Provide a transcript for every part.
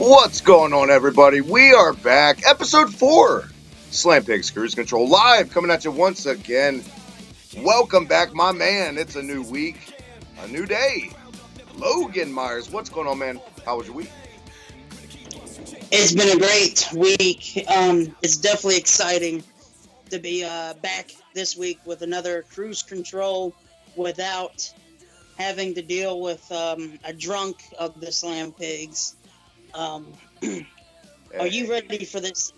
What's going on, everybody? We are back. Episode 4. Slam Pigs Cruise Control live, coming at you once again. Welcome back, my man. It's a new week, a new day. Logan Myers, what's going on, man? How was your week? It's been a great week. It's definitely exciting to be back this week with another cruise control without having to deal with a drunk of the Slam Pigs. Um, are you Hey, ready for this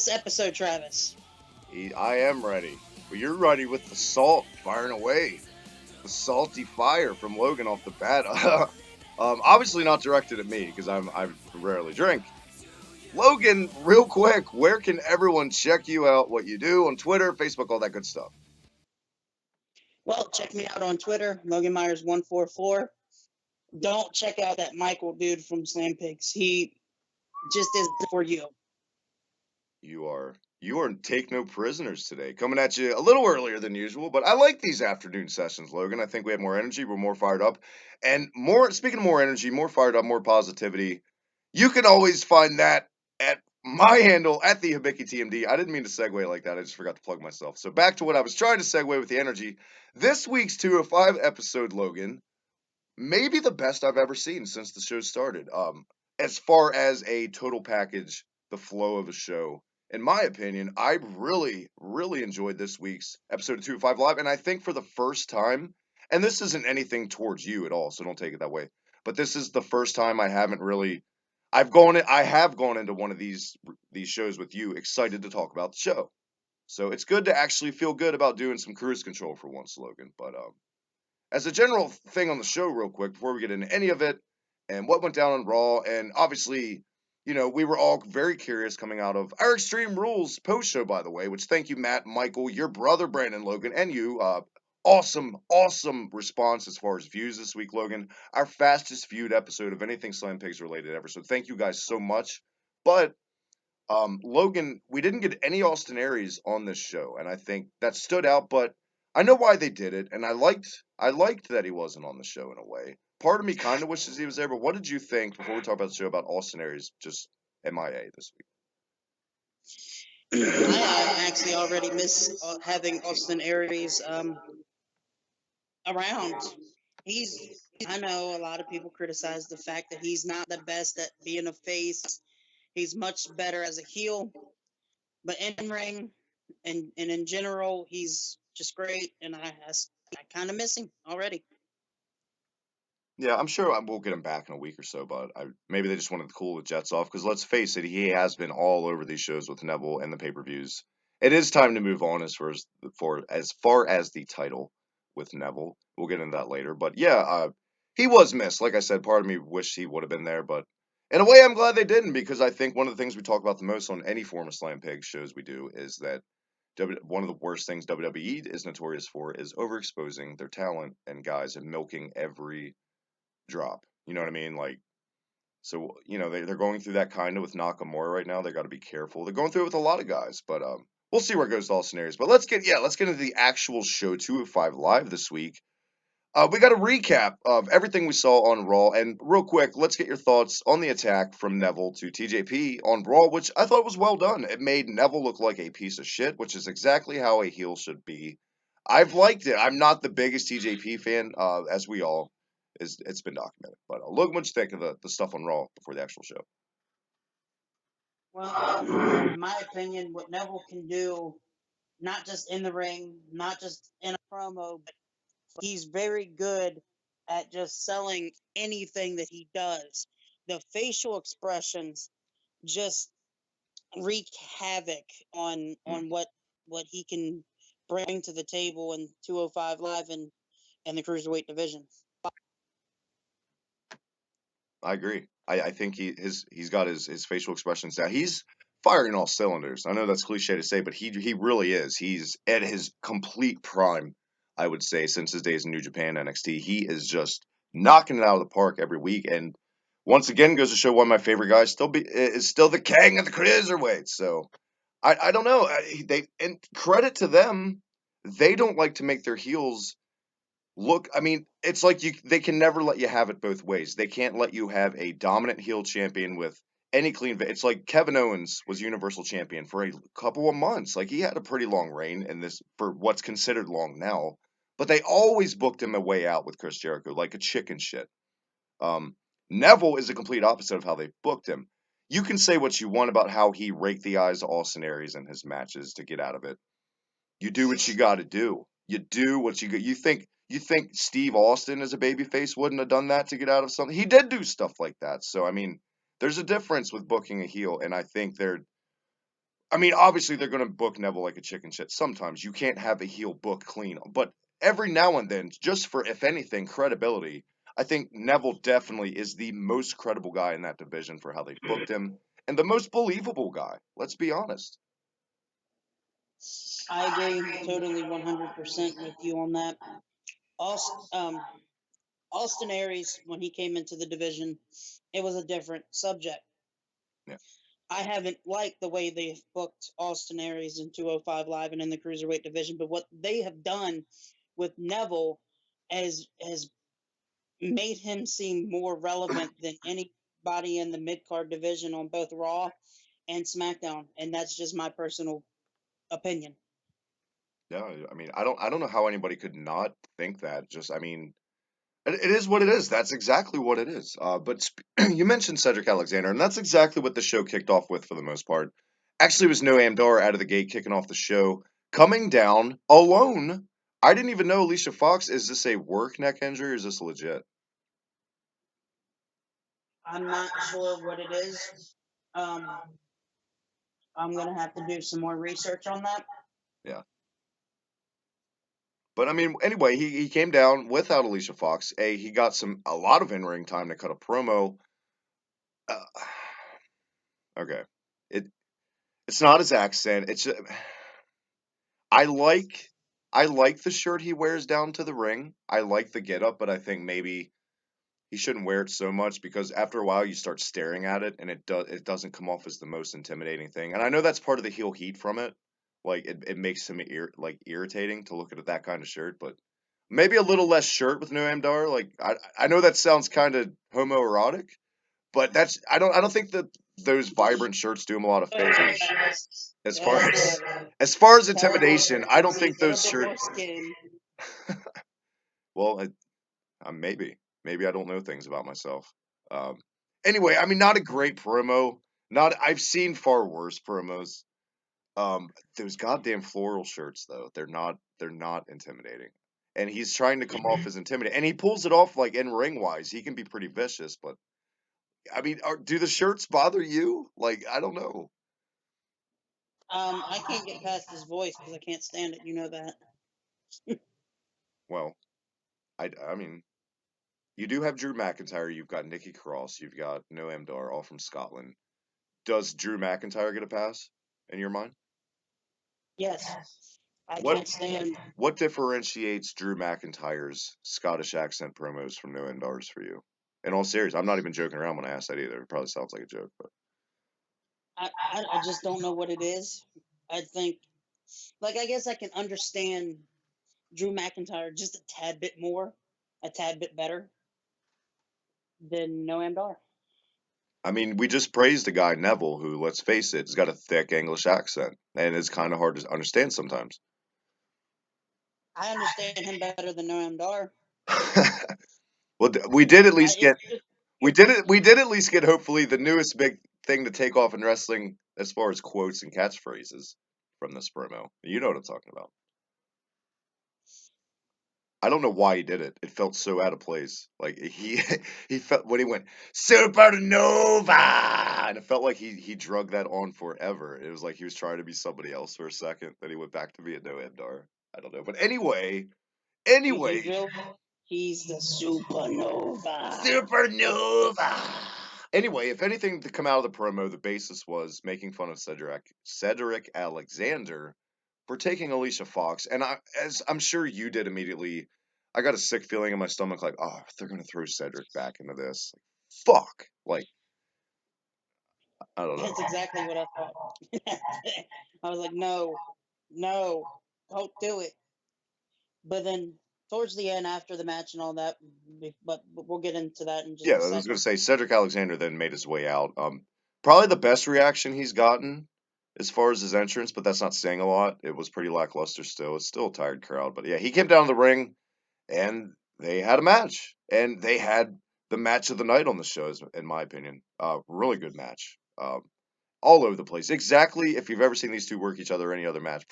episode, Travis? I am ready. But you're ready with the salt firing away. The salty fire from Logan off the bat. Obviously not directed at me because I rarely drink. Logan, real quick, where can everyone check you out, what you do on Twitter, Facebook, all that good stuff? Well, check me out on Twitter, Logan Myers 144. Don't check out that Michael dude from Slam Pigs. He just isn't for you. You are take no prisoners today. Coming at you a little earlier than usual, but I like these afternoon sessions, Logan. I think we have more energy, we're more fired up, and more. Speaking of more energy, more fired up, more positivity. You can always find that at my handle at the Hibiki TMD. I didn't mean to segue like that. I just forgot to plug myself. So back to what I was trying to segue with the energy. This week's 205 episode, Logan, maybe the best I've ever seen since the show started. As far as a total package, the flow of a show, in my opinion, I really, really enjoyed this week's episode of 205 Live, and I think for the first time, and this isn't anything towards you at all, so don't take it that way. But this is the first time I haven't really. I have gone into one of these shows with you, excited to talk about the show. So it's good to actually feel good about doing some cruise control for once, Logan. But as a general thing on the show, real quick, before we get into any of it and what went down on Raw, and obviously, we were all very curious coming out of our Extreme Rules post show, by the way, which thank you, Matt, Michael, your brother, Brandon, Logan, and you. Awesome, awesome response as far as views this week, Logan. Our fastest viewed episode of anything Slam Pigs related ever. So thank you guys so much. But Logan, we didn't get any Austin Aries on this show, and I think that stood out. But I know why they did it, and I liked that he wasn't on the show in a way. Part of me kind of wishes he was there. But what did you think before we talk about the show about Austin Aries just MIA this I actually already miss having Austin Aries around. He's I know a lot of people criticize the fact that he's not the best at being a face. He's much better as a heel, but in ring and in general, he's just great. And I kind of miss him already. Yeah, I'm sure we'll get him back in a week or so, but maybe they just wanted to cool the Jets off because let's face it, he has been all over these shows with Neville and the pay-per-views. It is time to move on as far as the title with Neville. We'll get into that later, but yeah, he was missed. Like I said, part of me wished he would have been there, but in a way, I'm glad they didn't because I think one of the things we talk about the most on any form of Slam Pig shows we do is that one of the worst things WWE is notorious for is overexposing their talent and guys and milking every drop. You know what I mean? Like, so they're going through that kind of with Nakamura right now. They got to be careful. They're going through it with a lot of guys, but we'll see where it goes to all scenarios. But let's get into the actual show 205 live this week. We got a recap of everything we saw on Raw, and real quick, let's get your thoughts on the attack from Neville to TJP on Raw, which I thought was well done. It made Neville look like a piece of shit, which is exactly how a heel should be. I've liked it. I'm not the biggest TJP fan, as we all it's been documented. But look what you think of the stuff on Raw before the actual show. Well, in my opinion, what Neville can do, not just in the ring, not just in a promo, but he's very good at just selling anything that he does. The facial expressions just wreak havoc on what he can bring to the table in 205 Live and the cruiserweight division. I agree. I think he's got his facial expressions down. He's firing all cylinders. I know that's cliche to say, but he really is. He's at his complete prime, I would say, since his days in New Japan NXT. He is just knocking it out of the park every week, and once again goes to show one of my favorite guys is still the king of the cruiserweights. So I don't know. They and credit to them, they don't like to make their heels look. I mean, it's like they can never let you have it both ways. They can't let you have a dominant heel champion with any it's like Kevin Owens was Universal Champion for a couple of months. Like he had a pretty long reign in this for what's considered long now, but they always booked him a way out with Chris Jericho like a chicken shit. Um, Neville is the complete opposite of how they booked him. You can say what you want about how he raked the eyes of Austin Aries in his matches to get out of it. You do what you got to do. You do what you got. You think Steve Austin as a babyface wouldn't have done that to get out of something? He did do stuff like that. So I mean, there's a difference with booking a heel, and I think they're. I mean, obviously they're going to book Neville like a chicken shit. Sometimes you can't have a heel book clean, but every now and then, just for if anything credibility, I think Neville definitely is the most credible guy in that division for how they booked him, and the most believable guy. Let's be honest. I agree totally 100% with you on that. Austin Aries, when he came into the division, it was a different subject. Yeah. I haven't liked the way they've booked Austin Aries in 205 Live and in the cruiserweight division, but what they have done with Neville has made him seem more relevant than anybody in the mid card division on both Raw and SmackDown, and that's just my personal opinion. Yeah, I mean, I don't know how anybody could not think that. Just, I mean, it is what it is. That's exactly what it is. But you mentioned Cedric Alexander, and that's exactly what the show kicked off with for the most part. Actually, it was Noam Dar out of the gate kicking off the show, coming down alone. I didn't even know Alicia Fox. Is this a work neck injury or is this legit? I'm not sure what it is. Um, I'm gonna have to do some more research on that. Yeah. But I mean, anyway, he came down without Alicia Fox. He got a lot of in ring time to cut a promo. Uh, okay, it it's not his accent. I like I like the shirt he wears down to the ring. I like the getup, but I think maybe he shouldn't wear it so much because after a while you start staring at it and it doesn't come off as the most intimidating thing. And I know that's part of the heel heat from it. Like it makes him irritating to look at that kind of shirt, but maybe a little less shirt with Noam Dar. Like I know that sounds kind of homoerotic, but I don't think that those vibrant shirts do him a lot of Go ahead, favors as go far ahead, as Kevin. as far as Tell him intimidation. I to don't be think a little those bit shirt. more skin. Well, maybe I don't know things about myself. Um, anyway, I mean, not a great promo. Not I've seen far worse promos. Those goddamn floral shirts though, they're not intimidating. And he's trying to come off as intimidating, and he pulls it off like in ring wise. He can be pretty vicious, but I mean, do the shirts bother you? Like, I don't know. I can't get past his voice because I can't stand it. You know that. Well, I mean, you do have Drew McIntyre, you've got Nikki Cross, you've got Noam Dar, all from Scotland. Does Drew McIntyre get a pass in your mind? Yes, I What can't stand. what differentiates Drew McIntyre's Scottish accent promos from Noam Dar's for you? In all seriousness, I'm not even joking around when I ask that either. It probably sounds like a joke, but I just don't know what it is. I think, like, I guess I can understand Drew McIntyre just a tad bit more, a tad bit better than Noam Dar. I mean, we just praised a guy Neville who, let's face it, has got a thick English accent and it's kind of hard to understand sometimes. I understand him better than Noam Dar. Well, we did at I, least it's get just we did it. We did at least get hopefully the newest big thing to take off in wrestling as far as quotes and catchphrases from this promo. You know what I'm talking about. I don't know why he did it. It felt so out of place. Like he he felt when he went supernova, and it felt like he drug that on forever. It was like he was trying to be somebody else for a second. Then he went back to being Noam Dar. I don't know, but anyway, excuse me, anyway, Jill. He's the supernova. supernova. Anyway, if anything to come out of the promo, the basis was making fun of Cedric Alexander for taking Alicia Fox, and as I'm sure you did immediately, I got a sick feeling in my stomach, like, oh, they're gonna throw Cedric back into this. Fuck, like, I don't know. That's exactly what I thought. I was like, no, no, don't do it. But then towards the end after the match and all that, but we'll get into that in Yeah, just a I was going second. to say Cedric Alexander then made his way out. Probably the best reaction he's gotten as far as his entrance, but that's not saying a lot. It was pretty lackluster still. It's still a tired crowd, but yeah, he came down to the ring and they had a match, and they had the match of the night on the show, in my opinion. Really good match. All over the place. Exactly, if you've ever seen these two work each other or any other match,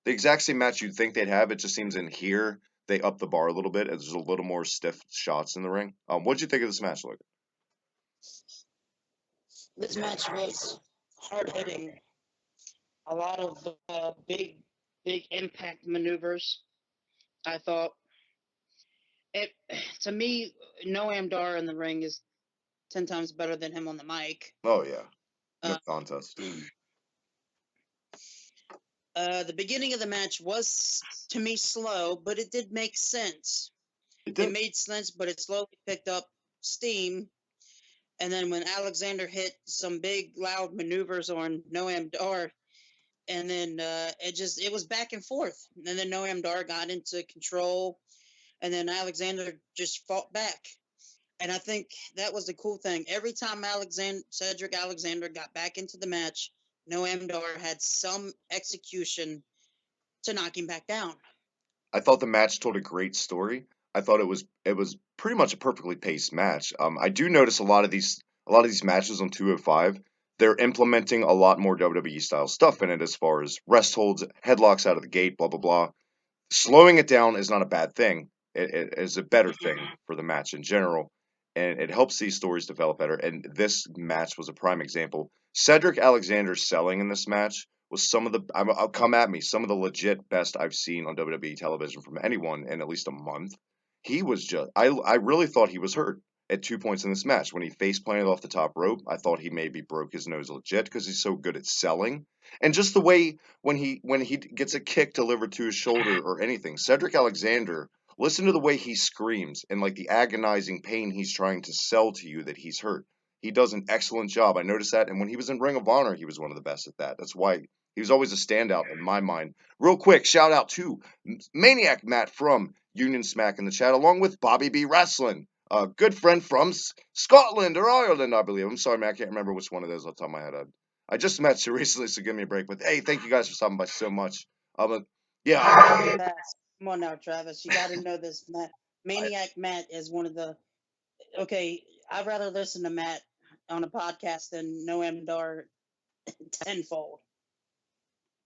the exact same match you'd think they'd have. It just seems in here they up the bar a little bit. And there's a little more stiff shots in the ring. What'd you think of this match, Logan? This match was hard hitting. A lot of big impact maneuvers. I thought it to me, Noam Dar in the ring is 10 times better than him on the mic. Oh yeah, no Uh, contest. the beginning of the match was to me slow, but it did make sense. It It did. made sense, but it slowly picked up steam. And then when Alexander hit some big loud maneuvers on Noam Dar, and then it was back and forth. And then Noam Dar got into control, and then Alexander just fought back. And I think that was the cool thing. Every time Cedric Alexander got back into the match, Noam Dar had some execution to knock him back down. I thought the match told a great story. I thought it was pretty much a perfectly paced match. I do notice a lot of these matches on 205. They're implementing a lot more WWE style stuff in it as far as rest holds, headlocks out of the gate, blah blah blah. Slowing it down is not a bad thing. It is a better thing for the match in general, and it helps these stories develop better. And this match was a prime example. Cedric Alexander's selling in this match was some of the I'll come at me some of the legit best I've seen on WWE television from anyone in at least a month. He was just I really thought he was hurt at 2 points in this match when he face planted off the top rope. I thought he maybe broke his nose legit because he's so good at selling, and just the way when he gets a kick delivered to his shoulder or anything. Cedric Alexander, listen to the way he screams and like the agonizing pain he's trying to sell to you that he's hurt. He does an excellent job. I noticed that, and when he was in Ring of Honor, he was one of the best at that. That's why he was always a standout in my mind. Real quick, shout out to Maniac Matt from Union Smack in the chat, along with Bobby B Wrestling, a good friend from Scotland or Ireland, I believe. I'm sorry, man, I can't remember which one it is off the top of my head. I just met you recently, so give me a break. But hey, thank you guys for stopping by so much. Yeah, Pass. Come on now, Travis. You got to know this. Maniac Matt is one of the. Okay, I'd rather listen to Matt on a podcast than Noam Dar tenfold.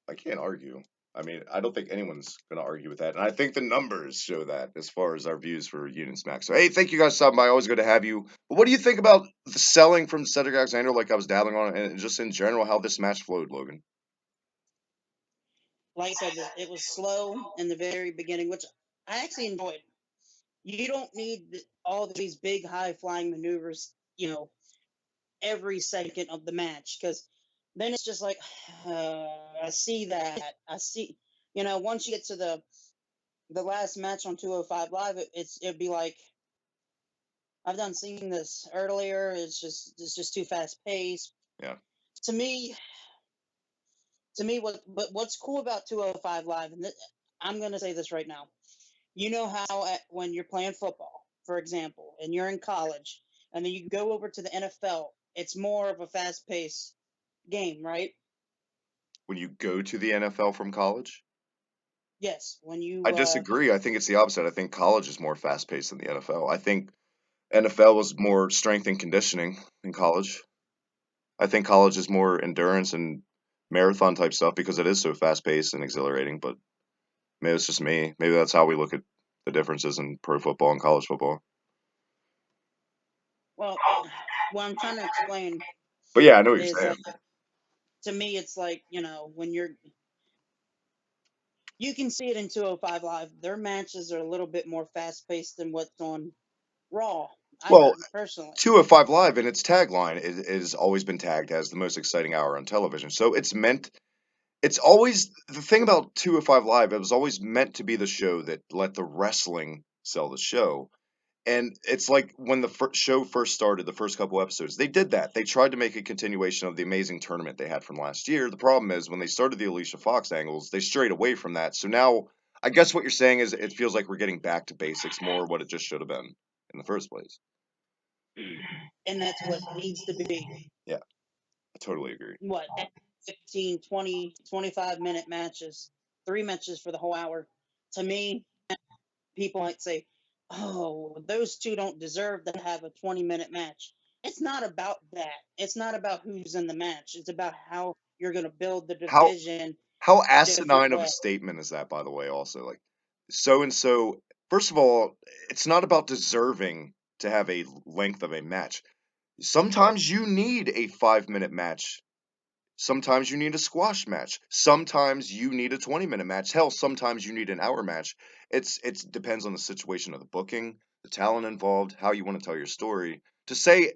I can't argue. I mean, I don't think anyone's going to argue with that. And I think the numbers show that as far as our views for Union Smack. So, hey, thank you guys for stopping by. Always good to have you. But what do you think about the selling from Cedric Alexander, like I was dabbling on, and just in general, how this match flowed, Logan? Like I said, it was slow in the very beginning, which I actually enjoyed. You don't need all these big, high flying maneuvers, every second of the match, because then it's just like, I see that. I see, once you get to the last match on 205 Live, it'd be like, I've done seen this earlier. It's just too fast paced. Yeah. To me, what's cool about 205 Live, and I'm gonna say this right now. You know how when you're playing football, for example, and you're in college, and then you go over to the NFL, it's more of a fast paced game, right? When you go to the NFL from college? Yes. When I you disagree. I think it's the opposite. I think college is more fast paced than the NFL. I think NFL was more strength and conditioning in college. I think college is more endurance and marathon type stuff because it is so fast paced and exhilarating. But maybe it's just me. Maybe that's how we look at the differences in pro football and college football. well, what I'm trying to explain But yeah, I know what you're is saying. to me, it's like when you can see it in 205 Live. Their matches are a little bit more fast paced than what's on Raw. I Well, personally. 205 Live in its tagline is always been tagged as the most exciting hour on television. So it's always the thing about 205 Live. It was always meant to be the show that let the wrestling sell the show. And it's like when the show first started, the first couple episodes, they did that. They tried to make a continuation of the amazing tournament they had from last year. The problem is when they started the Alicia Fox angles, they strayed away from that. So now I guess what you're saying is it feels like we're getting back to basics more, what it just should have been in the first place. And that's what needs to be. Yeah, I totally agree. What, 15, 20, 25-minute matches, 3 matches for the whole hour. To me, people might say, oh, those two don't deserve to have a 20-minute match. It's not about that. It's not about who's in the match. It's about how you're going to build the How division how a different asinine of a way. statement is that, by the way, also? Like, so and so, first of all, it's not about deserving to have a length of a match. Sometimes you need a 5-minute match. Sometimes you need a squash match. Sometimes you need a 20-minute match. Hell, sometimes you need an hour match. It's depends on the situation of the booking, the talent involved, how you want to tell your story. To say,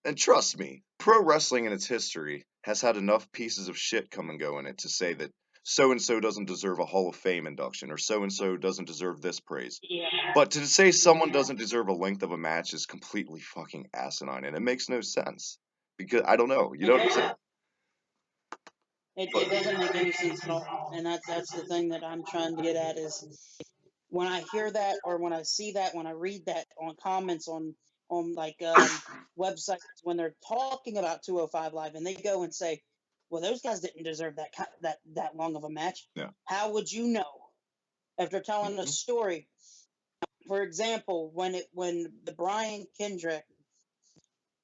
and trust me, pro wrestling in its history has had enough pieces of shit come and go in it to say that so and so doesn't deserve a Hall of Fame induction or so and so doesn't deserve this praise. Yeah. But to say someone Yeah. doesn't deserve a length of a match is completely fucking asinine and it makes no sense. Because I don't know. You It know what I'm doesn't. saying? It doesn't make any sense at all. And that's the thing that I'm trying to get at is when I hear that or when I see that, when I read that on comments on like websites when they're talking about 205 Live and they go and say, "Well, those guys didn't deserve that long of a match." Yeah. How would you know if they're telling a Mhm. story? For example, when the Brian Kendrick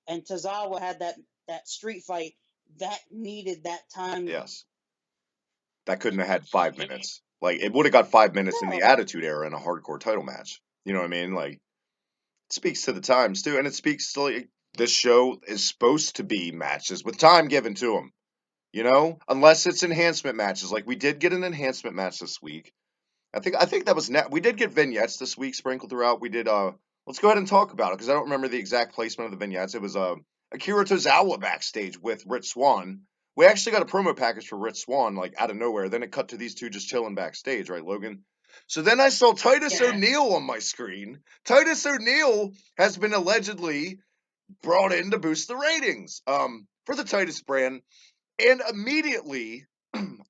and Tozawa had that street fight, that needed that time. Yes. That couldn't have had 5 minutes. Like it would have got 5 minutes in No, the Attitude Era in a hardcore title match. You know what I mean? Like it speaks to the times too, and it speaks to like this show is supposed to be matches with time given to them. You know, unless it's enhancement matches. Like we did get an enhancement match this week. I think that was net. We did get vignettes this week sprinkled throughout. We did. Let's go ahead and talk about it because I don't remember the exact placement of the vignettes. It was Akira Tozawa backstage with Rich Swann. We actually got a promo package for Rich Swann like out of nowhere. Then it cut to these two just chilling backstage, right, Logan? So then I saw Titus yeah, O'Neil on my screen. Titus O'Neil has been allegedly brought in to boost the ratings for the Titus brand. And immediately,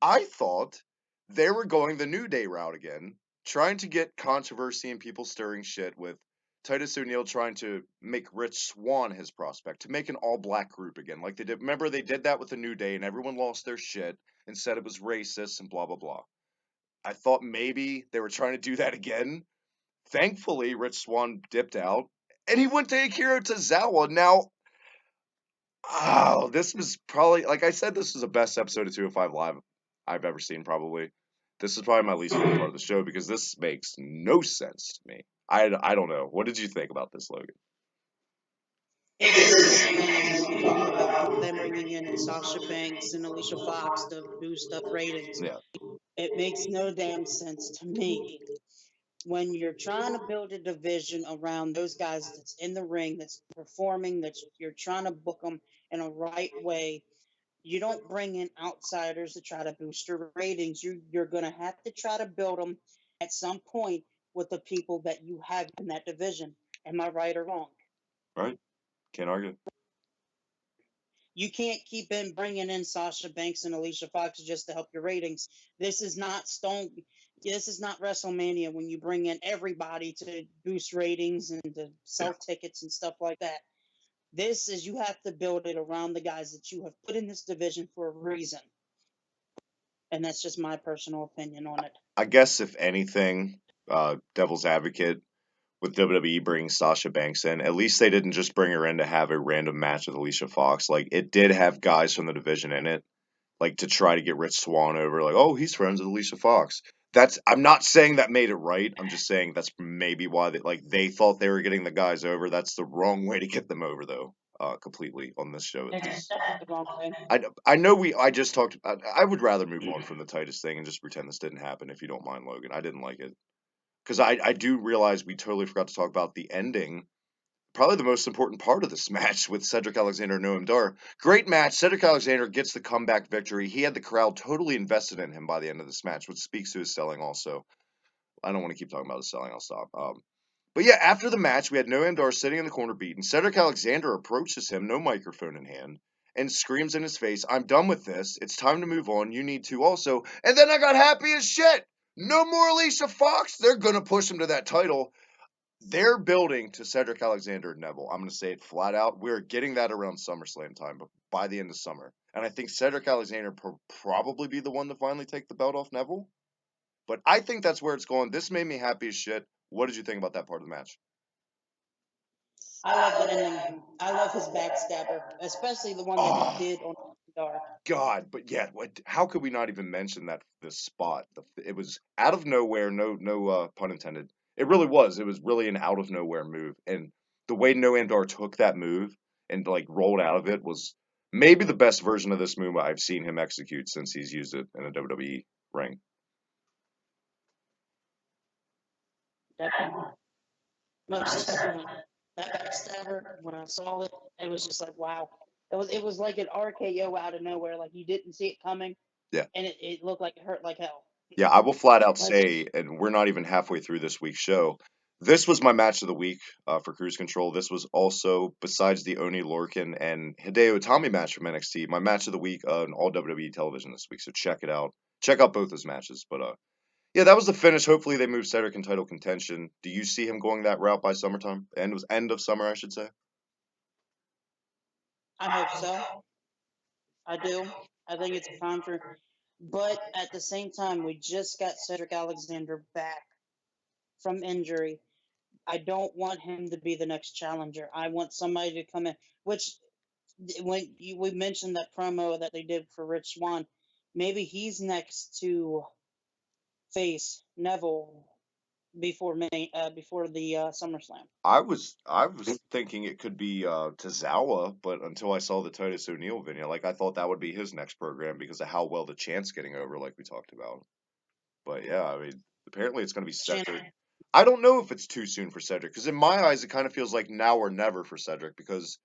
I thought they were going the New Day route again, trying to get controversy and people stirring shit with Titus O'Neil trying to make Rich Swann his prospect, to make an all black group again. Like they did. Remember, they did that with the New Day and everyone lost their shit and said it was racist and blah, blah, blah. I thought maybe they were trying to do that again. Thankfully, Rich Swann dipped out and he went to Akira Tozawa. Now, oh, this was probably like I said. This was the best episode of 205 Live I've ever seen. Probably, this is probably my least favorite part of the show because this makes no sense to me. I don't know. What did you think about this, Logan? it's the same thing as what we talked about with them bringing in Sasha Banks and Alicia Fox to boost up ratings. Yeah, It makes no damn sense to me when you're trying to build a division around those guys that's in the ring, that's performing, that you're trying to book them in a right way. You don't bring in outsiders to try to boost your ratings. You're going to have to try to build them at some point with the people that you have in that division. Am I right or wrong? right. Can't argue. You can't keep in bringing in Sasha Banks and Alicia Fox just to help your ratings. This is not Stone. This is not WrestleMania when you bring in everybody to boost ratings and to Yeah, sell tickets and stuff like that. This is you have to build it around the guys that you have put in this division for a reason, and that's just my personal opinion on it. I guess if anything, Devil's Advocate with WWE bringing Sasha Banks in, at least they didn't just bring her in to have a random match with Alicia Fox. Like it did have guys from the division in it like to try to get Rich Swann over, like, oh, he's friends with Alicia Fox. That's I'm not saying that made it right. I'm just saying that's maybe why they thought they were getting the guys over. That's the wrong way to get them over though. Completely on this show at It's least. definitely the wrong thing. I know I just talked. I would rather move on from the Titus thing and just pretend this didn't happen if you don't mind, Logan. I didn't like it because I do realize we totally forgot to talk about the ending, probably the most important part of this match with Cedric Alexander and Noam Dar. Great match. Cedric Alexander gets the comeback victory. He had the crowd totally invested in him by the end of this match, which speaks to his selling also. I don't want to keep talking about his selling. I'll stop. But yeah, after the match, we had Noam Dar sitting in the corner beaten. Cedric Alexander approaches him, no microphone in hand, and screams in his face, I'm done with this. It's time to move on. You need to also. And then I got happy as shit No more Alicia Fox. They're gonna push him to that title. They're building to Cedric Alexander and Neville. I'm going to say it flat out. We're getting that around SummerSlam time, but by the end of summer. And I think Cedric Alexander probably be the one to finally take the belt off Neville. But I think that's where it's going. This made me happy as shit. What did you think about that part of the match? I love that ending. I love his backstabber, especially the one that he Oh, did on Dar. God, but yeah, what? How could we not even mention that this spot? It was out of nowhere. No pun intended. It really was. It was really an out of nowhere move, and the way Noam Dar took that move and like rolled out of it was maybe the best version of this move I've seen him execute since he's used it in a WWE ring. Definitely. Most definitely. That backstabber, when I saw it, it was just like, wow. It was like an RKO out of nowhere. Like you didn't see it coming, Yeah. and it looked like it hurt like hell. Yeah, I will flat out Like, say, and we're not even halfway through this week's show. This was my match of the week for Cruise Control. This was also, besides the Oni Lorcan and Hideo Itami match from NXT, my match of the week on all WWE television this week. So check it out. Check out both those matches. But yeah, that was the finish. Hopefully they move Cedric in title contention. Do you see him going that route by summertime? End of summer, I should say. I hope so. I do. I think it's time for. But at the same time, we just got Cedric Alexander back from injury. I don't want him to be the next challenger. I want somebody to come in. Which we mentioned that promo that they did for Rich Swann, maybe he's next to face Neville before the SummerSlam. I was thinking it could be Tozawa, but until I saw the Titus O'Neil video, like I thought that would be his next program because of how well the chant's getting over, like we talked about. But yeah, I mean, apparently it's going to be Chance. Cedric. I don't know if it's too soon for Cedric because in my eyes it kind of feels like now or never for Cedric because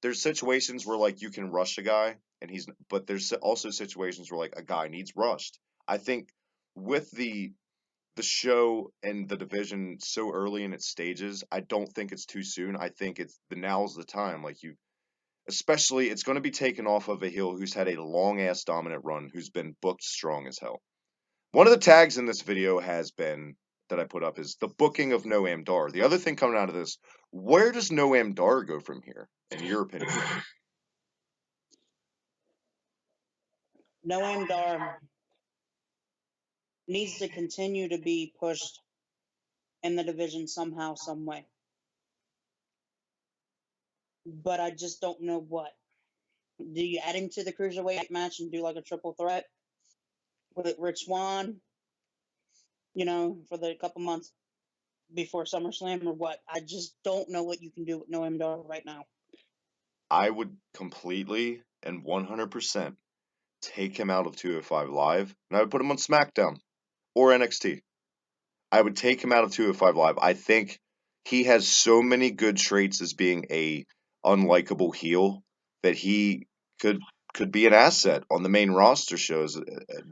there's situations where like you can rush a guy and but there's also situations where like a guy needs rushed. I think with the show and the division so early in its stages, I don't think it's too soon. I think it's the now's the time. Like you, especially it's going to be taken off of a heel who's had a long ass dominant run, who's been booked strong as hell. One of the tags in this video has been that I put up is the booking of Noam Dar. The other thing coming out of this, where does Noam Dar go from here, in your opinion? Noam Dar needs to continue to be pushed in the division somehow, some way. But I just don't know what. Do you add him to the cruiserweight match and do like a triple threat with Rich Swann, for the couple months before SummerSlam or what? I just don't know what you can do with Noam Dar right now. I would completely and 100% take him out of 205 Live and I would put him on SmackDown or NXT. I would take him out of 205 Live. I think he has so many good traits as being a unlikable heel that he could could be an asset on the main roster shows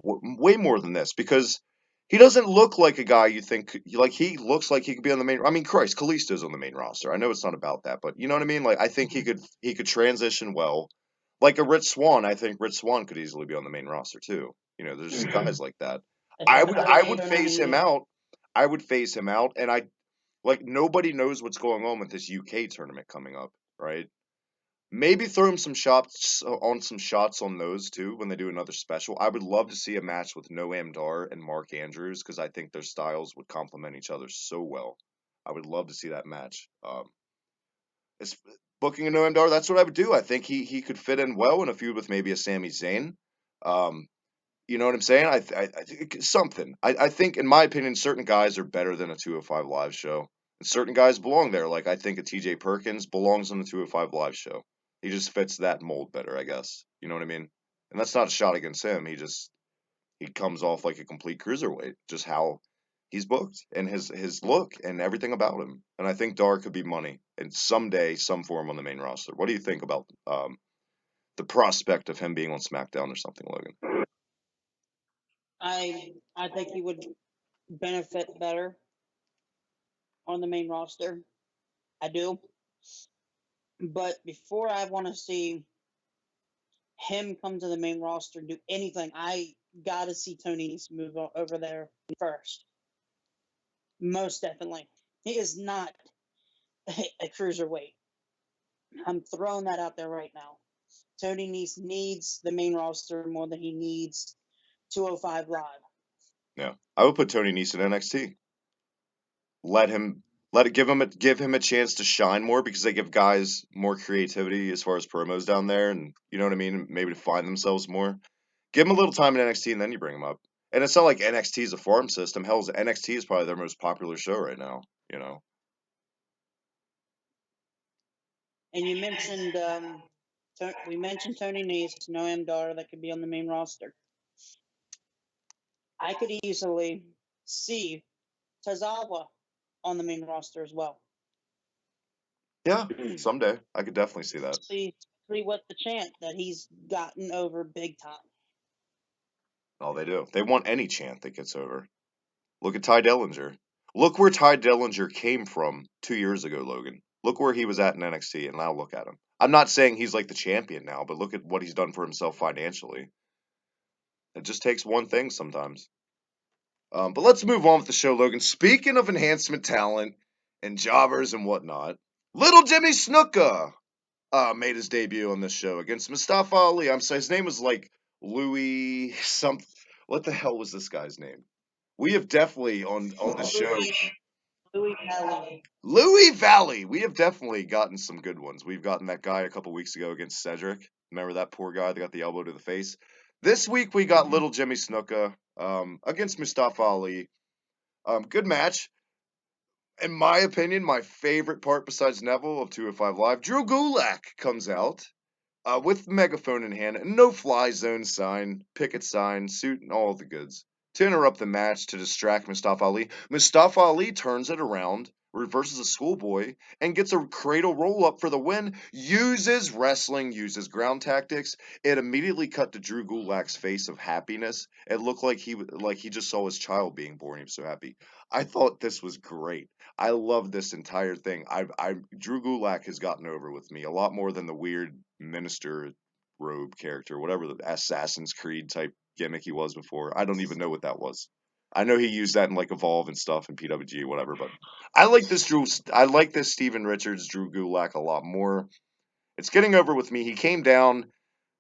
way more than this because he doesn't look like a guy you think like he looks like he could be on the main. I mean, Christ, Kalisto's on the main roster. I know it's not about that, but you know what I mean. Like I think he could transition well, like a Rich Swann. I think Rich Swann could easily be on the main roster too. You know, there's just guys like that. If I I would put I Hideo would Itami phase him in, out. I would phase him out, and I like nobody knows what's going on with this UK tournament coming up, right? Maybe throw him some shots on those too when they do another special. I would love to see a match with Noam Dar and Mark Andrews because I think their styles would complement each other so well. I would love to see that match. As booking a Noam Dar, that's what I would do. I think he could fit in well in a feud with maybe a Sami Zayn. Um, you know what I'm saying? I think something. I think, in my opinion, certain guys are better than a 205 Live show. And certain guys belong there. Like, I think a TJ Perkins belongs on the 205 Live show. He just fits that mold better, I guess. You know what I mean? And that's not a shot against him. He comes off like a complete cruiserweight. Just how he's booked and his look and everything about him. And I think Dar could be money and someday, some form on the main roster. What do you think about the prospect of him being on SmackDown or something, Logan? I think he would benefit better on the main roster. I do. But before I want to see him come to the main roster and do anything, got to see Tony Nese move over there first. Most definitely. He is not a cruiserweight. I'm throwing that out there right now. Tony Nese needs the main roster more than he needs 205 Live. Yeah, I would put Tony Nese in NXT. Let him let it give him a chance to shine more because they give guys more creativity as far as promos down there, and you know what I mean, maybe to find themselves more. Give him a little time in NXT and then you bring him up. And it's not like NXT is a farm system. Hell's NXT is probably their most popular show right now. You know. And you mentioned, we mentioned Tony Nese, Noam Dar, that could be on the main roster. I could easily see Tazawa on the main roster as well. Yeah, someday I could definitely see that. See what the chant that he's gotten over big time. Oh, they do. They want any chant that gets over. Look at Ty Dillinger. Look where Ty Dillinger came from 2 years ago, Logan. Look where he was at in NXT, and now look at him. I'm not saying he's like the champion now, but look at what he's done for himself financially. It just takes one thing sometimes. But let's move on with the show, Logan. Speaking of enhancement talent and jobbers and whatnot, little Jimmy Snuka made his debut on this show against Mustafa Ali. I'm sorry, his name was like Louis something. What the hell was this guy's name? We have definitely on the show. Louis Valley. Louis Valley. We have definitely gotten some good ones. We've gotten that guy a couple weeks ago against Cedric. Remember that poor guy that got the elbow to the face? This week we got little Jimmy Snuka against Mustafa Ali. Good match. In my opinion, my favorite part besides Neville of 205 Live, Drew Gulak comes out with megaphone in hand, no fly zone sign, picket sign, suit, and all the goods to interrupt the match to distract Mustafa Ali. Mustafa Ali turns it around, reverses a schoolboy, and gets a cradle roll up for the win. Uses wrestling, uses ground tactics. It immediately cut to Drew Gulak's face of happiness. It looked like he just saw his child being born. He was so happy. I thought this was great. I love this entire thing. I Drew Gulak has gotten over with me a lot more than the weird minister robe character, whatever the Assassin's Creed type gimmick he was before. I don't even know what that was. I know he used that in like Evolve and stuff and PWG, whatever. But I like this Drew. I like this Steven Richards Drew Gulak a lot more. It's getting over with me. He came down.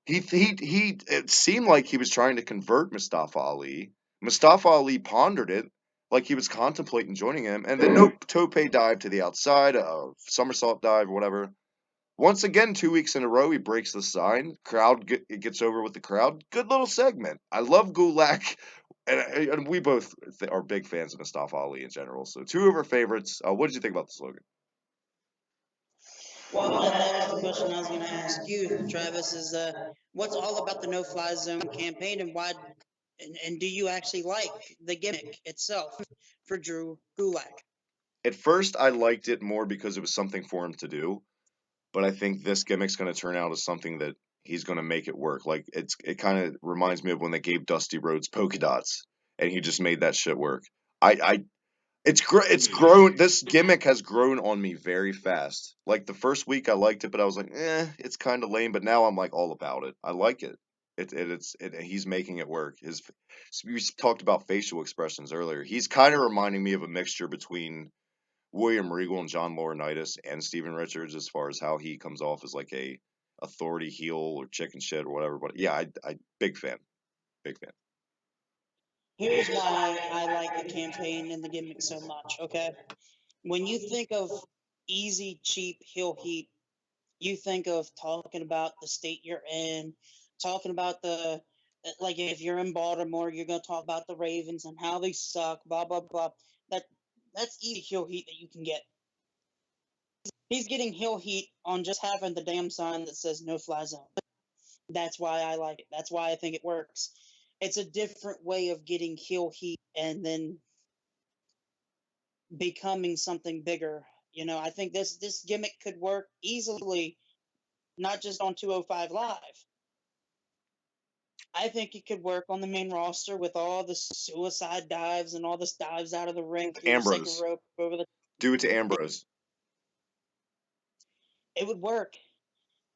He. It seemed like he was trying to convert Mustafa Ali. Mustafa Ali pondered it, like he was contemplating joining him, and then no tope dive to the outside, somersault dive, whatever. Once again, 2 weeks in a row, he breaks the sign. It gets over with the crowd. Good little segment. I love Gulak, and we both are big fans of Mustafa Ali in general. So two of our favorites. What did you think about the slogan? Well, that was the question I was going to ask you, Travis. Is what's all about the No Fly Zone campaign, and why? And do you actually like the gimmick itself for Drew Gulak? At first, I liked it more because it was something for him to do, but I think this gimmick's going to turn out as something that he's going to make it work. Like it kind of reminds me of when they gave Dusty Rhodes polka dots, and he just made that shit work. I it's grown. This gimmick has grown on me very fast. Like the first week, I liked it, but I was like, it's kind of lame. But now I'm like all about it. I like it. He's making it work. We talked about facial expressions earlier. He's kind of reminding me of a mixture between William Regal and John Laurinaitis and Steven Richards as far as how he comes off as like a authority heel or chicken shit or whatever. But yeah, I big fan, big fan. Here's why I like the campaign and the gimmick so much. Okay, when you think of easy, cheap heel heat, you think of talking about the state you're in, talking about the like if you're in Baltimore, you're gonna talk about the Ravens and how they suck, blah blah blah. That that's easy heel heat that you can get. He's getting heel heat on just having the damn sign that says no fly zone. That's why I like it. That's why I think it works. It's a different way of getting heel heat and then becoming something bigger. You know, I think this gimmick could work easily, not just on 205 Live. I think it could work on the main roster with all the suicide dives and all the dives out of the ring through the second Ambrose, rope over the. do it to Ambrose. It would work,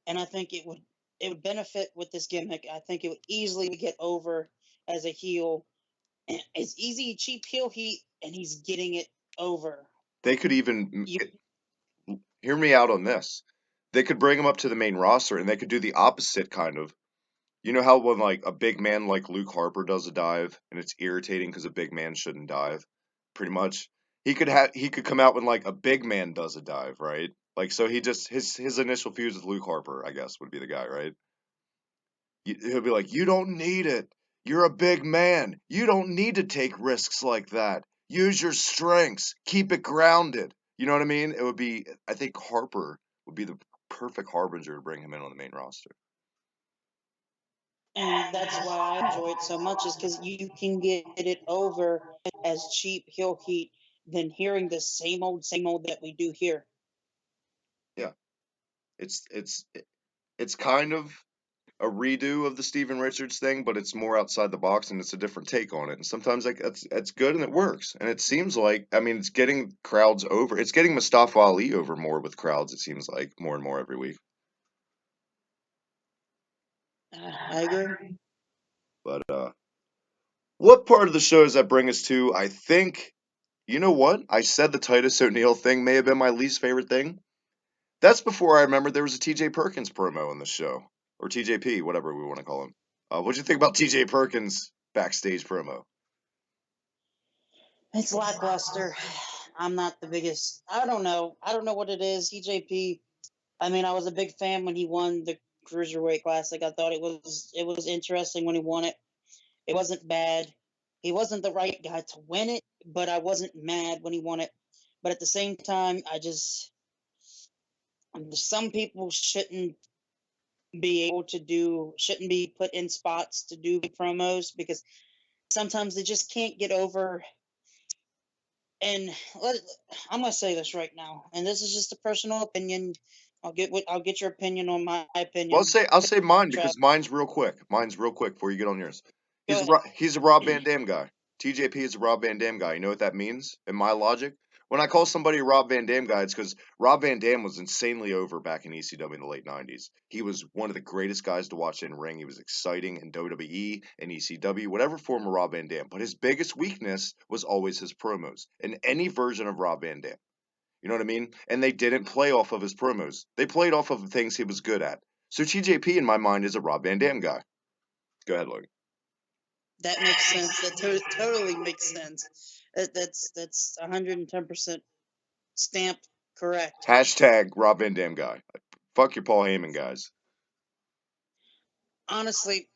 and I think it would benefit with this gimmick. I think it would easily get over as a heel. It's easy, cheap heel heat, and he's getting it over. They could even You hear me out on this. They could bring him up to the main roster and they could do the opposite kind of. You know how when like a big man like Luke Harper does a dive and it's irritating because a big man shouldn't dive, pretty much. He could come out when like a big man does a dive, right? Like so he just his initial fuse with Luke Harper, I guess, would be the guy, right? He'll be like, "You don't need it. You're a big man. You don't need to take risks like that. Use your strengths. Keep it grounded." You know what I mean? It would be I think Harper would be the perfect harbinger to bring him in on the main roster. and that's why I enjoy it so much is because you can get it over as cheap heel heat than hearing the same old that we do here. Yeah. It's it's kind of a redo of the Steven Richards thing, but it's more outside the box and it's a different take on it. And sometimes like that's good and it works. And it seems like I mean it's getting crowds over. It's getting Mustafa Ali over more with crowds. It seems like more and more every week. I agree. But what part of the show does that bring us to? I think you know what I said. The Titus O'Neil thing may have been my least favorite thing. That's before I remembered there was a T.J. Perkins promo in the show or TJP, whatever we want to call him. What'd you think about T.J. Perkins backstage promo? It's lackluster. I'm not the biggest. I don't know. I don't know what it is. EJP. I mean, I was a big fan when he won the cruiserweight classic. I thought it was interesting when he won it. It wasn't bad. He wasn't the right guy to win it, but I wasn't mad when he won it. But at the same time, I just some people shouldn't be put in spots to do promos because sometimes they just can't get over. And I'm gonna say this right now, and this is just a personal opinion. I'll get your opinion on my Well, opinion. I'll say mine Trav, because mine's real quick. Mine's real quick before you get on yours. go ahead. He's a Rob Van Dam guy. TJP is a Rob Van Dam guy. You know what that means in my logic? When I call somebody a Rob Van Dam guy, it's because Rob Van Dam was insanely over back in ECW in the late '90s. He was one of the greatest guys to watch in ring. He was exciting in WWE and ECW, whatever form of Rob Van Dam. But his biggest weakness was always his promos in any version of Rob Van Dam. You know what I mean? And they didn't play off of his promos. They played off of the things he was good at. So TJP in my mind is a Rob Van Dam guy. Go ahead, Logan. That makes sense. That totally makes sense. That's 110% stamped correct. Hashtag Rob Van Dam guy. Fuck your Paul Heyman guys. Honestly,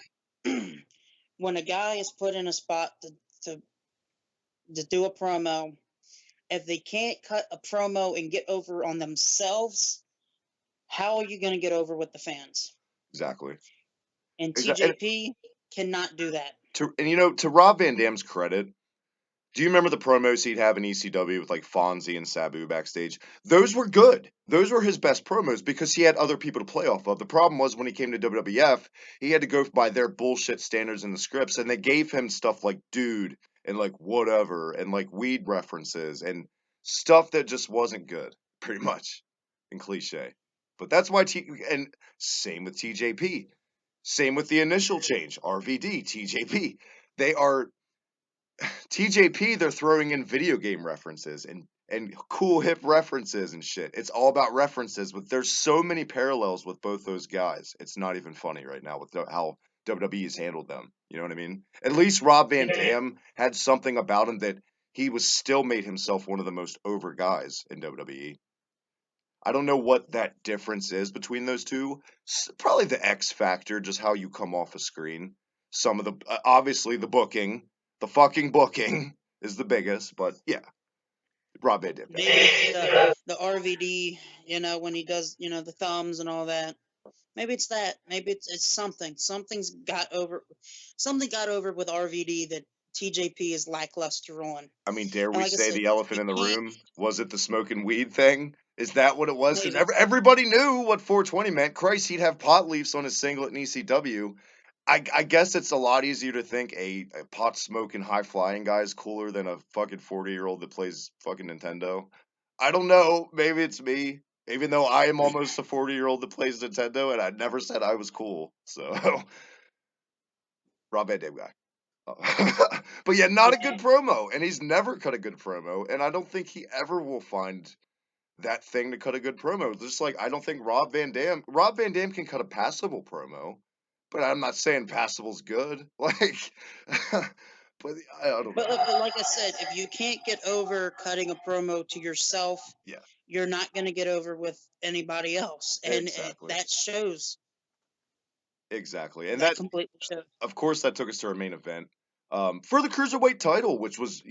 when a guy is put in a spot to to do a promo, if they can't cut a promo and get over on themselves, how are you going to get over with the fans? Exactly. And Exactly. TJP cannot do that. And you know, to Rob Van Dam's credit, do you remember the promos he'd have in ECW with like Fonzie and Sabu backstage? Those were good. Those were his best promos because he had other people to play off of. The problem was when he came to WWF, he had to go by their bullshit standards in the scripts, and they gave him stuff like dude and like whatever and like weed references and stuff that just wasn't good, pretty much, and cliche. But that's why and same with TJP. Same with the initial change, RVD, TJP. They are TJP, they're throwing in video game references and cool hip references and shit. It's all about references, but there's so many parallels with both those guys. It's not even funny right now with how WWE's handled them. You know what I mean? At least Rob Van Dam had something about him that he was still made himself one of the most over guys in WWE. I don't know what that difference is between those two. Probably the X factor, just how you come off a screen. Some of the obviously the booking, the fucking booking is the biggest, but yeah, Rob Van Dam guy. Maybe it's the RVD, when he does, the thumbs and all that. Maybe it's that. Maybe it's something. Something got over with RVD that TJP is lackluster on. I mean, dare And we like I say said, the elephant you in the can't room? Was it the smoking weed thing? Is that what it was? Because maybe. everybody knew what 420 meant. Christ, he'd have pot leaves on his singlet in ECW. I guess it's a lot easier to think a pot smoking, high flying guy is cooler than a fucking 40-year-old that plays fucking Nintendo. I don't know. Maybe it's me. Even though I am almost a 40-year-old that plays Nintendo, and I never said I was cool. So, Rob Van Dam guy. But yeah, not a Yeah. good promo, and he's never cut a good promo, and I don't think he ever will find that thing to cut a good promo. Just like I don't think Rob Van Dam can cut a passable promo, but I'm not saying passable's good. Like, but I don't know. But like I said, if you can't get over cutting a promo to yourself, Yeah, you're not going to get over with anybody else, and exactly, that shows. exactly, and That that, completely shows. of course, that took us to our main event, for the cruiserweight title, which was,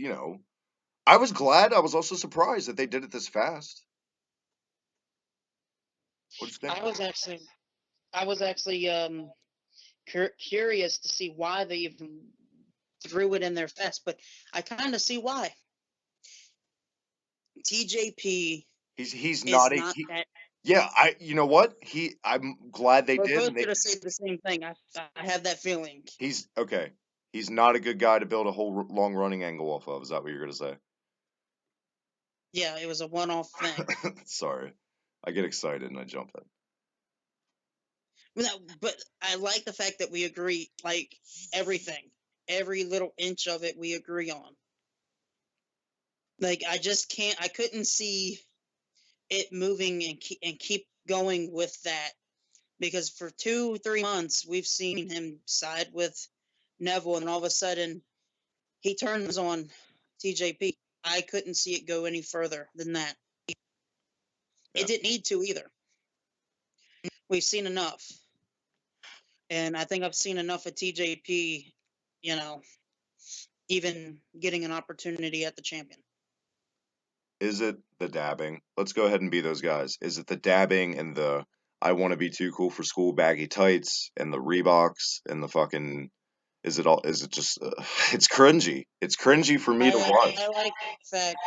I was glad. I was also surprised that they did it this fast. What did you think? I was actually, I was actually curious to see why they even threw it in there fast, but I kind of see why. TJP He's is not a not he, that. yeah. You know what, I'm glad they We're did, both and they going to say the same thing. I have that feeling. he's okay. He's not a good guy to build a whole long running angle off of. Is that what you're gonna say? Yeah, it was a one-off thing. Sorry, I get excited and I jump in. But I like the fact that we agree, like everything, every little inch of it, we agree on. Like I just can't. I couldn't see it moving and keep going with that because for 2 3 months we've seen him side with Neville, and all of a sudden he turns on TJP. I couldn't see it go any further than that. Yeah. It didn't need to either. We've seen enough, and I think I've seen enough of TJP. You know, even getting an opportunity at the champion. Is it the dabbing? Let's go ahead and be those guys. Is it the dabbing and the I want to be too cool for school baggy tights and the Reeboks and the fucking? Is it all? Is it just? It's cringy. It's cringy for me to watch. I like the fact.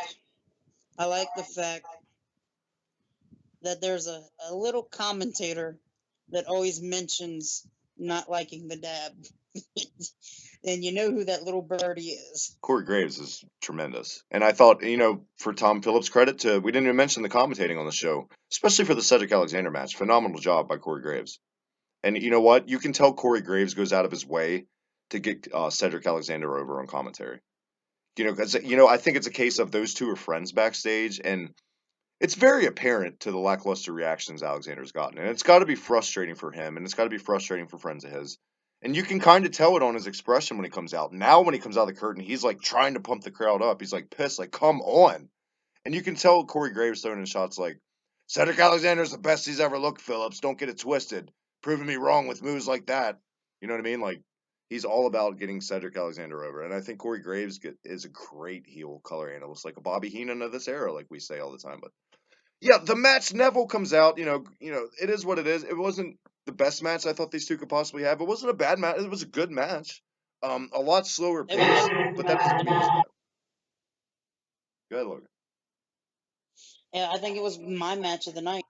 I like the fact that there's a little commentator that always mentions not liking the dab. And you know who that little birdie is. Corey Graves is tremendous. And I thought, for Tom Phillips' credit to, we didn't even mention the commentating on the show, especially for the Cedric Alexander match. Phenomenal job by Corey Graves. And you know what? You can tell Corey Graves goes out of his way to get Cedric Alexander over on commentary. Because, I think it's a case of those two are friends backstage, and it's very apparent to the lackluster reactions Alexander's gotten. And it's got to be frustrating for him, and it's got to be frustrating for friends of his. And you can kind of tell it on his expression when he comes out. Now, when he comes out of the curtain, he's like trying to pump the crowd up. He's like pissed, like, come on. And you can tell Corey Graves throwing in shots like, Cedric Alexander's the best he's ever looked, Phillips. Don't get it twisted. Proving me wrong with moves like that. You know what I mean? Like, he's all about getting Cedric Alexander over. And I think Corey Graves is a great heel color analyst, like a Bobby Heenan of this era, like we say all the time. But yeah, the match Neville comes out. It is what it is. It wasn't the best match I thought these two could possibly have. It wasn't a bad match. It was a good match. A lot slower It was pace, a but that match of doesn't the mean it's night. bad. Go ahead, Logan. Yeah, I think it was my match of the night.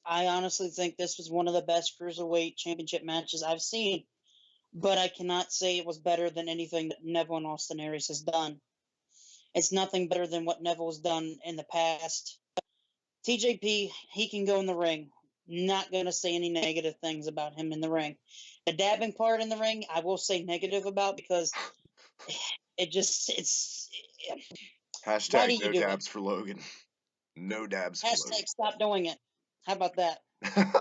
I honestly think this was one of the best cruiserweight championship matches I've seen, but I cannot say it was better than anything that Neville and Austin Aries has done. It's nothing better than what Neville's done in the past. TJP, he can go in the ring. Not going to say any negative things about him in the ring. The dabbing part in the ring, I will say negative about because it's. Why do Hashtag you no do it? dabs for Logan. No dabs for Hashtag stop doing it. How about that? Logan.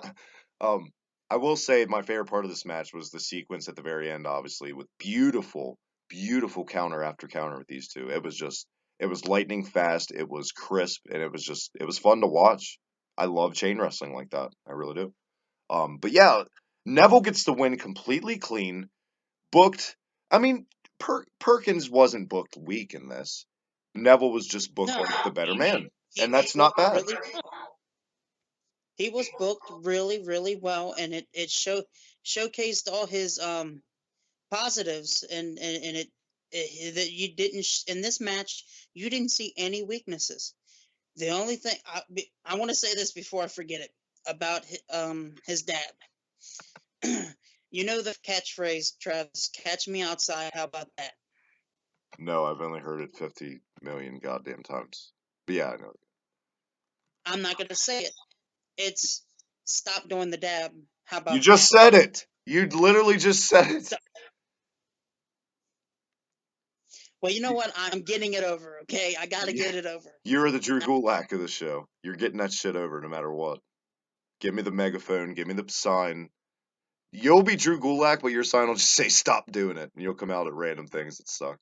um, I will say my favorite part of this match was the sequence at the very end, obviously, with beautiful, beautiful counter after counter with these two. It was lightning fast, it was crisp, and it was fun to watch. I love chain wrestling like that. I really do. But yeah, Neville gets the win completely clean, booked. I mean, Perkins wasn't booked weak in this. Neville was just booked No, like the better he man, he and was that's not booked bad. really well. He was booked really, really well, and it showcased all his positives, and that you didn't in this match you didn't see any weaknesses. The only thing I want to say this before I forget it about his dad. You know the catchphrase, Travis, catch me outside. How about that? No, I've only heard it 50 million goddamn times. But yeah, I know. I'm not going to say it. It's stop doing the dab. How You about just that? said it. You literally just said it. Stop. Well, you know what? I'm getting it over, okay? I gotta Yeah. get it over. You're the Drew Gulak of the show. You're getting that shit over no matter what. Give me the megaphone. Give me the sign. You'll be Drew Gulak, but your sign will just say "Stop doing it," and you'll come out at random things that suck.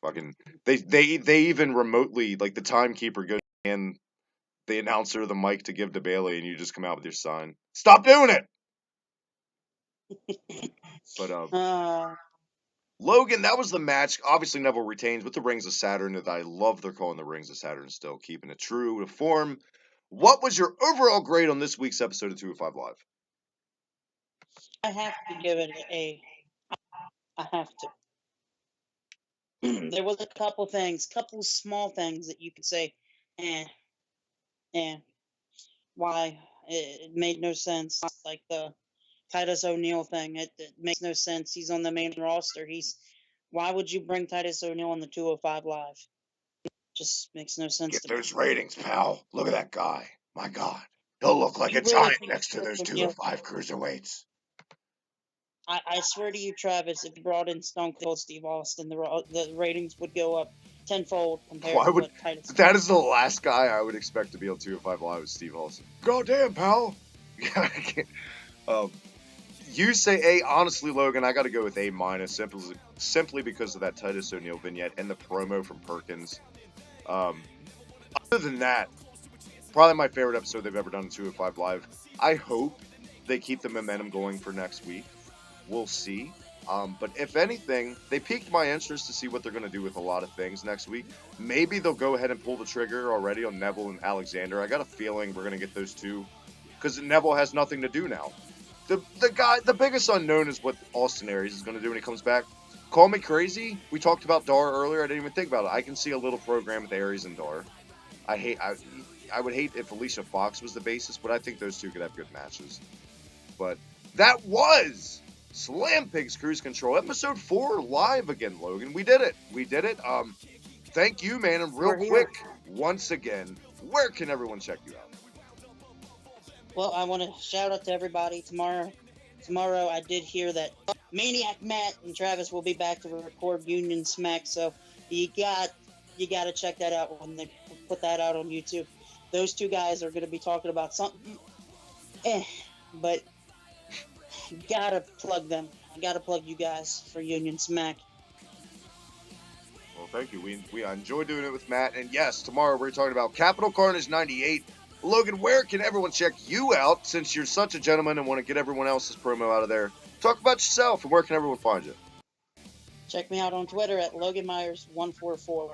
Fucking they even remotely like the timekeeper goes and the announcer the mic to give to Bailey, and you just come out with your sign. Stop doing it. But Uh, Logan, that was the match. Obviously, Neville retains with the Rings of Saturn. That I love they're calling the Rings of Saturn still, keeping it true to form. What was your overall grade on this week's episode of 205 Live? I have to give it a. I have to. There was a couple things, couple small things that you could say, eh, eh, why it made no sense. Like the Titus O'Neil thing, it makes no sense. He's on the main roster. Why would you bring Titus O'Neil on the 205 Live? Just makes no sense Get to me. those ratings, pal. Look at that guy. My God. He'll look like You a really giant think next to Titus those O'Neil? 205 cruiserweights. I swear to you, Travis, if you brought in Stone Cold Steve Austin, the ratings would go up tenfold compared Why to would what Titus. that is the last guy I would expect to be on 205 Live with Steve Austin. Goddamn, pal. um, you say A. Honestly, Logan, I got to go with A minus simply because of that Titus O'Neil vignette and the promo from Perkins. Other than that, probably my favorite episode they've ever done in 205 Live. I hope they keep the momentum going for next week. We'll see. But if anything, they piqued my interest to see what they're going to do with a lot of things next week. Maybe they'll go ahead and pull the trigger already on Neville and Alexander. I got a feeling we're going to get those two because Neville has nothing to do now. The biggest unknown is what Austin Aries is going to do when he comes back. Call me crazy. We talked about Dar earlier. I didn't even think about it. I can see a little program with Aries and Dar. I would hate if Alicia Fox was the basis, but I think those two could have good matches. But that was Slam Pigs Cruise Control, episode 4 live again, Logan. We did it. Thank you, man. And real quick, once again, where can everyone check you out? Well, I want to shout out to everybody tomorrow. Tomorrow, I did hear that Maniac Matt and Travis will be back to record Union Smack, so you got to check that out when they put that out on YouTube. Those two guys are going to be talking about something, but gotta plug them. I gotta plug you guys for Union Smack. Well, thank you. We enjoy doing it with Matt. And yes, tomorrow we're talking about Capital Carnage 98. Logan, where can everyone check you out since you're such a gentleman and want to get everyone else's promo out of there? Talk about yourself and where can everyone find you? Check me out on Twitter at Logan Myers144.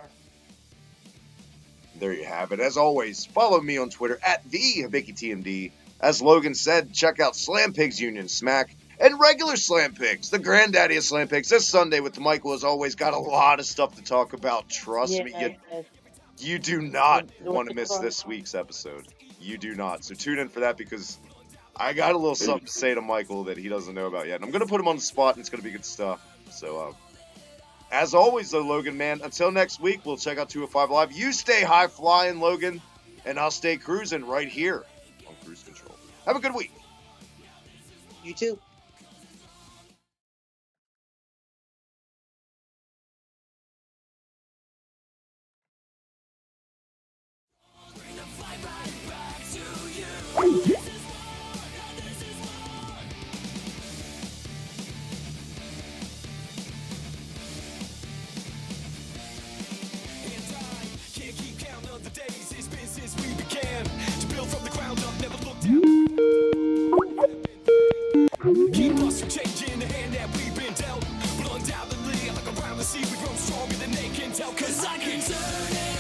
There you have it. As always, follow me on Twitter at TheHibikitMD. As Logan said, check out Slam Pigs Union Smack and regular Slam Pigs, the granddaddy of Slam Pigs. This Sunday with Michael has always got a lot of stuff to talk about. Trust me, you do not want to miss this week's episode. You do not. So tune in for that because I got a little something to say to Michael that he doesn't know about yet. And I'm going to put him on the spot and it's going to be good stuff. So, as always, though, Logan, man, until next week, we'll check out 205 Live. You stay high flying, Logan, and I'll stay cruising right here on Cruise Control. Have a good week. You too. Keep us from changing the hand that we've been dealt. But undoubtedly, like around the sea, we grow stronger than they can tell. Cause I can turn it.